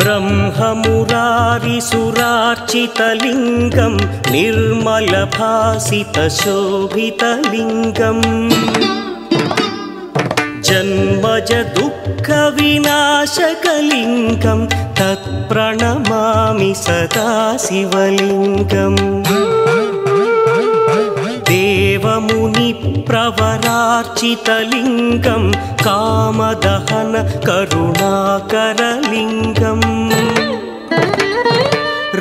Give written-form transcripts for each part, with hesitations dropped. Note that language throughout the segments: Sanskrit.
ब्रह्ममुरारिसुरार्चितलिङ्गं निर्मलभासितशोभितलिङ्गम् जन्मज दुःखविनाशकलिङ्गं तत्प्रणमामि सदा शिवलिङ्गम् देवमुनिप्रवरार्चितलिङ्गं कामदहन करुणाकरलिङ्गम्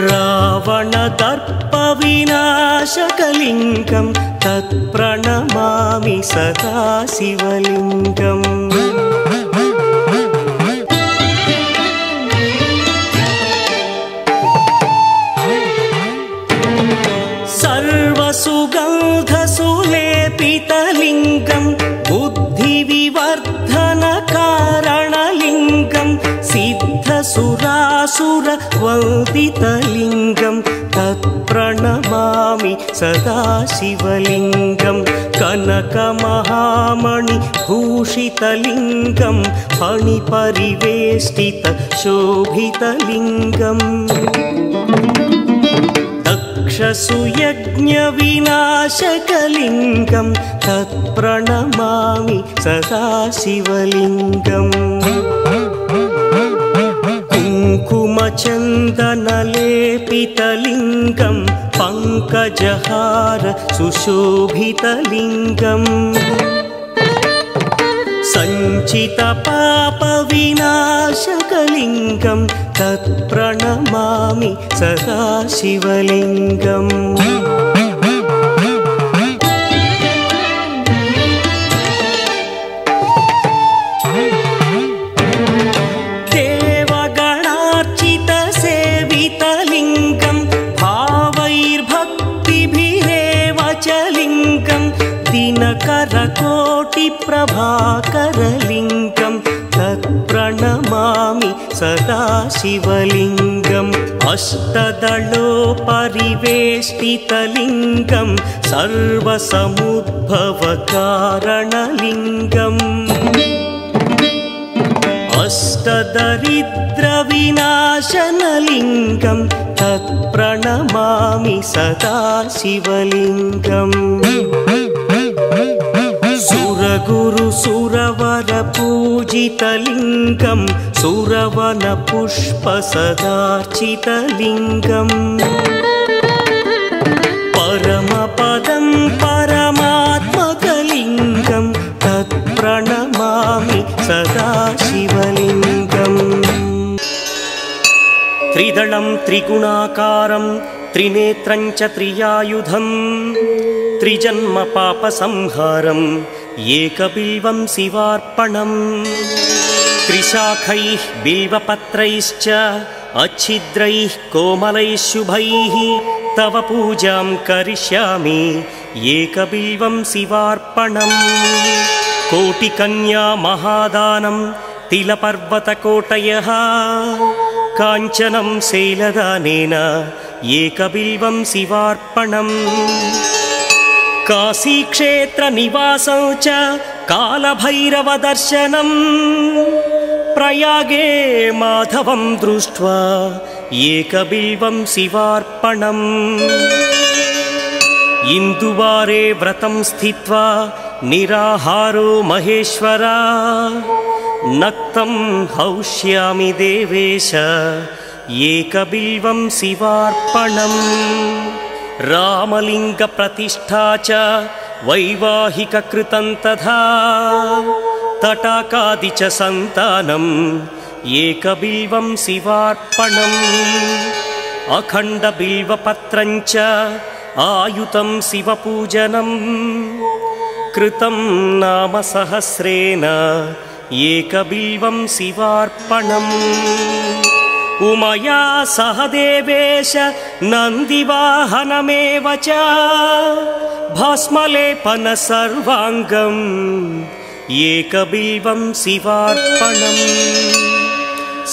रावणदर्पविनाशकलिङ्गं तत्प्रणमामि सदा शिवलिङ्गम् सर्वसुगन्धसुलेपितलिङ्गं बुद्धिविवर्धनकारणलिङ्गं सिद्धसुरासुरवन्दितलिङ्गं तत्प्रणमामि सदा शिवलिङ्गं कनकमहामणिभूषितलिङ्गं फणिपरिवेष्टितशोभितलिङ्गम् दक्षसुयज्ञविनाशकलिङ्गं तत्प्रणमामि सदा शिवलिङ्गम् कुङ्कुमचन्दनलेपितलिङ्गं पङ्कजहार सुशोभितलिङ्गम् सञ्चितपापविनाशकलिङ्गं तत्प्रणमामि सदा शिवलिङ्गम् देवगणार्चितसेवितलिङ्गं भावैर्भक्तिभिरेव च लिङ्गं दिनकरकोटिप्रभाकरलिङ्गं तत्प्रणमामि सदा शिवलिङ्गम् अष्टदलोपरिवेष्टितलिङ्गं सर्वसमुद्भवकारणलिङ्गम् अष्टदरिद्रविनाशनलिङ्गं तत्प्रणमामि सदा शिवलिङ्गम् सुरगुरुसुरवरपूजितलिङ्गं सुरवनपुष्पसदार्चितलिङ्गम् परमपदं परमात्मकलिङ्गं तत्प्रणमामि सदा शिवलिङ्गम् त्रिदलं त्रिगुणाकारं त्रिनेत्रं च त्रियायुधं त्रिजन्म पापसंहारम् एकबिल्वं शिवार्पणम् त्रिशाखैः बिल्वपत्रैश्च अच्छिद्रैः कोमलैः शुभैः तव पूजां करिष्यामि एकबिल्वं शिवार्पणम् कोटिकन्या महादानं तिलपर्वतकोटयः काञ्चनं शैलदानेन एकबिल्वं शिवार्पणम् काशीक्षेत्रनिवासं च कालभैरवदर्शनं प्रयागे माधवं दृष्ट्वा एकबिल्वं शिवार्पणम् इन्दुवारे व्रतं स्थित्वा निराहारो महेश्वरा नक्तं हौष्यामि देवेश एकबिल्वं शिवार्पणम् रामलिङ्गप्रतिष्ठा च वैवाहिककृतं तथा तटाकादि च सन्तानम् एकबिल्वं शिवार्पणम् अखण्डबिल्वपत्रं च आयुतं शिवपूजनं कृतं नाम सहस्रेण एकबिल्वं शिवार्पणम् उमया सह देवेश नन्दिवाहनमेव च भस्मलेपन सर्वाङ्गम् एकबिल्वं शिवार्पणम्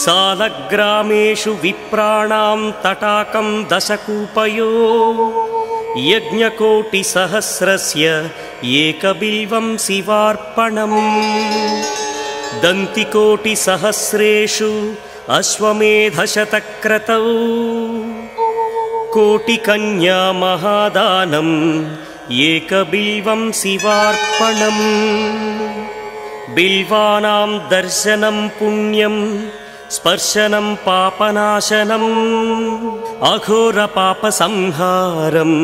सालग्रामेषु विप्राणां तटाकं दशकूपयो यज्ञकोटिसहस्रस्य एकबिल्वं शिवार्पणम् दन्तिकोटिसहस्रेषु अश्वमेधशतक्रतौ कोटिकन्या महादानम् एकबिल्वं शिवार्पणम् बिल्वानां दर्शनं पुण्यं स्पर्शनं पापनाशनम् अघोरपापसंहारम्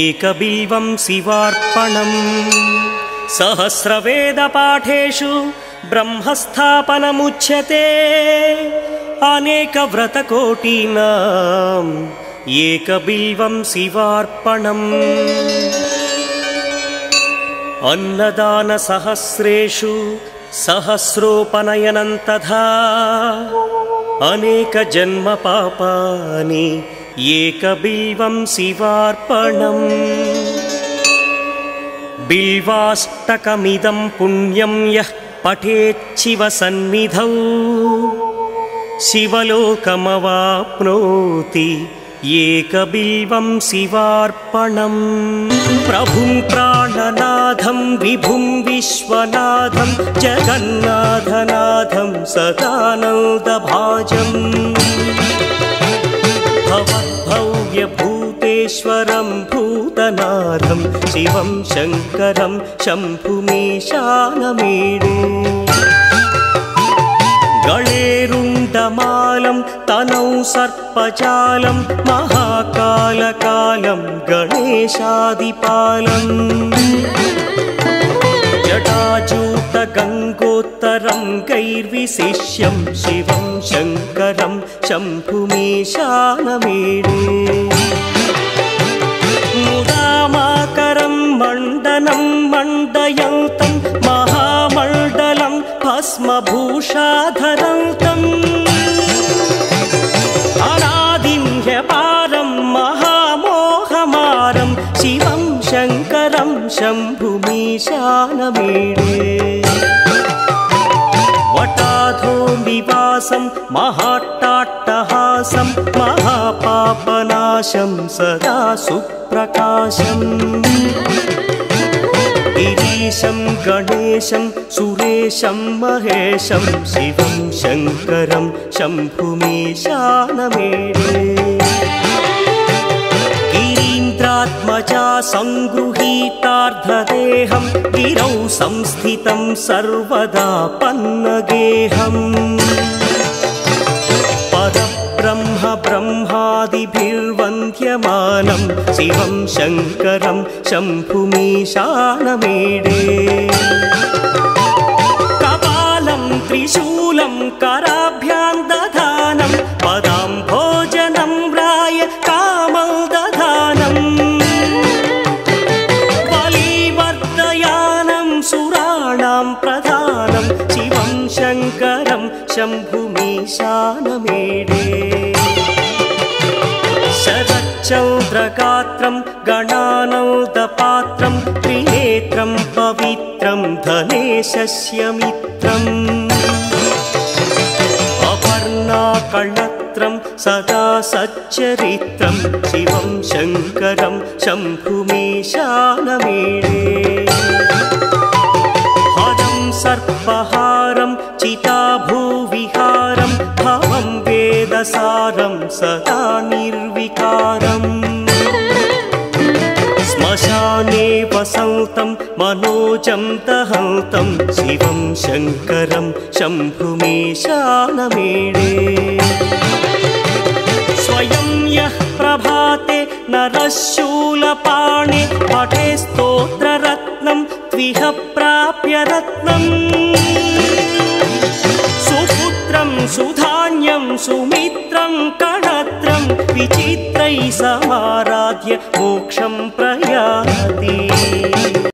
एकबिल्वं शिवार्पणम् सहस्रवेदपाठेषु ब्रह्मस्थापनमुच्यते अनेकव्रतकोटीनाम् एकबिल्वं शिवार्पणम् अन्नदानसहस्रेषु सहस्रोपनयनं तथा अनेकजन्मपापानि एकबिल्वं शिवार्पणम् बिल्वाष्टकमिदं पुण्यं यः पठेच्छिवसन्निधौ शिवलोकमवाप्नोति एकबिल्वं शिवार्पणम् प्रभुं प्राणनाथं विभुं विश्वनाथं जगन्नाथनाथं सदानन्दभाजम् भवद्भव्यभूतेश्वरं भूतनाथं शिवं शङ्करं शम्भुमीशानमीडे गणेरुण्डमालं तनौ सर्पजालं महाकालकालं गणेशादिपालम् जटाजूटगङ्गोत्तरं गैर्विशिष्यं शिवं शङ्करं शम्भुमीशानमीडे मुदामाकरं मण्डनं मण्डयन्तं महामण्डलं भस्मभूषाधरन्तम् अनादिं ह्यपारं महामोहमारं शिवं शङ्करं शम्भुमीशानमीडे वटाधो निवासं महाट्टाट्टहासं महापापनाशं सदा सुप्रकाशम् गिरीशं गणेशं सुरेशं महेशं शिवं शङ्करं शम्भुमीशानमीडे गिरीन्द्रात्मजा सङ्गृहीतार्धदेहं गिरौ संस्थितं सर्वदा पन्नगेहम् परब्रह्म ब्रह्मादिभिर्वन्द्यमानं शिवं शङ्करं शम्भुमीशानमीडे कपालं त्रिशूलं कराभ्यां दधानं पदाम्भोजनं राय कामं दधानम् बलिवर्धयानं सुराणां प्रधानं शिवं शङ्करं शम्भुमीशानमीडे शरच्चन्द्रगात्रं गणानौदपात्रं त्रिनेत्रं पवित्रं धनेशस्य मित्रम् अपर्णाकळत्रं सदा सच्चरित्रं शिवं शङ्करं शम्भुमीशानमीडे हरं सर्पहारं चिताभूविहारं भवं वेदसारं सदा निर्विकारम् श्मशाने वसन्तं मनोजं दहन्तं शिवं शङ्करं शम्भुमीशानमीडे स्वयं यः प्रभाते नरः शूलपाणे पठे स्तोत्ररत्नं त्विह प्राप्य रत्नम् सुपुत्रं सुधान्यं सुमित्रं कणत्रं विचित्रैः समाराध्य मोक्षं प्रयाति।